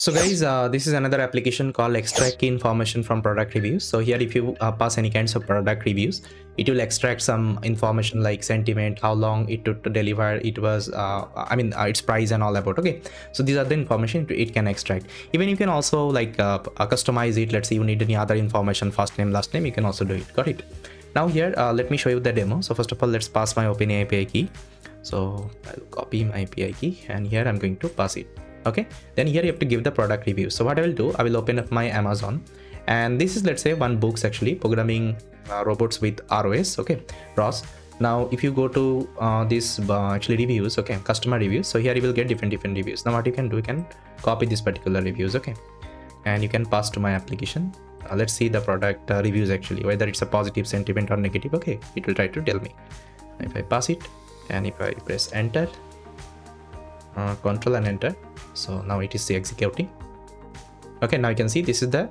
So guys, this is another application called extract key information from product reviews. So here if you pass any kinds of product reviews, it will extract some information like sentiment, how long it took to deliver, it was its price and all about. Okay, so these are the information it can extract. Even you can also like customize it. Let's say you need any other information, first name, last name, you can also do it. Got it? Now here let me show you the demo. So first of all, let's pass my OpenAI API key. So I'll copy my API key and here I'm going to pass it. Okay, then here you have to give the product review. So what I will do, I will open up my Amazon, and this is, let's say, one books actually, programming robots with ROS. Okay, ROS. Now if you go to this actually reviews, okay, customer reviews, so here you will get different reviews. Now what you can do, you can copy this particular reviews, okay, and you can pass to my application. Let's see the product reviews actually, whether it's a positive sentiment or negative. Okay, it will try to tell me. If I pass it and if I press enter, control and enter, so now it is executing. Okay, now you can see this is the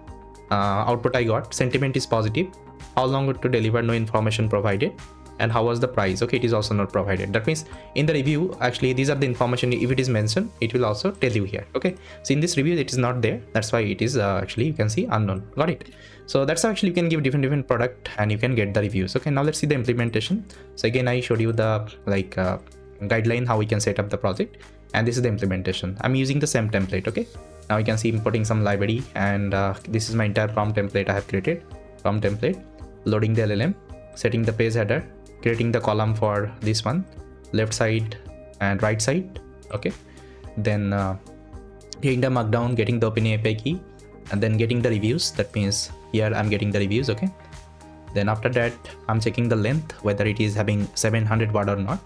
output I got. Sentiment is positive, how long to deliver, no information provided, and how was the price. Okay, it is also not provided. That means in the review actually these are the information. If it is mentioned, it will also tell you here. Okay, so in this review it is not there, that's why it is actually you can see unknown. Got it? So that's how actually you can give different product and you can get the reviews. Okay, now let's see the implementation. So again, I showed you the like guideline how we can set up the project, and this is the implementation. I'm using the same template. Okay, now you can see importing some library, and this is my entire prompt template I have created. Prompt template, loading the LLM, setting the page header, creating the column for this one, left side and right side. Okay, then getting the markdown, getting the OpenAI API key, and then getting the reviews. That means here I'm getting the reviews. Okay, then after that I'm checking the length, whether it is having 700 word or not,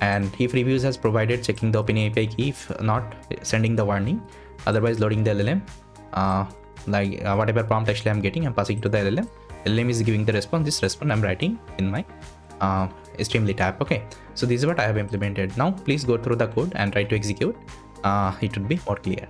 and if reviews has provided, checking the OpenAI API key. If not, sending the warning. Otherwise, loading the LLM, whatever prompt actually I'm getting, I'm passing to the LLM. LLM is giving the response. This response I'm writing in my Streamlit app. Okay, so this is what I have implemented. Now please go through the code and try to execute. It would be more clear.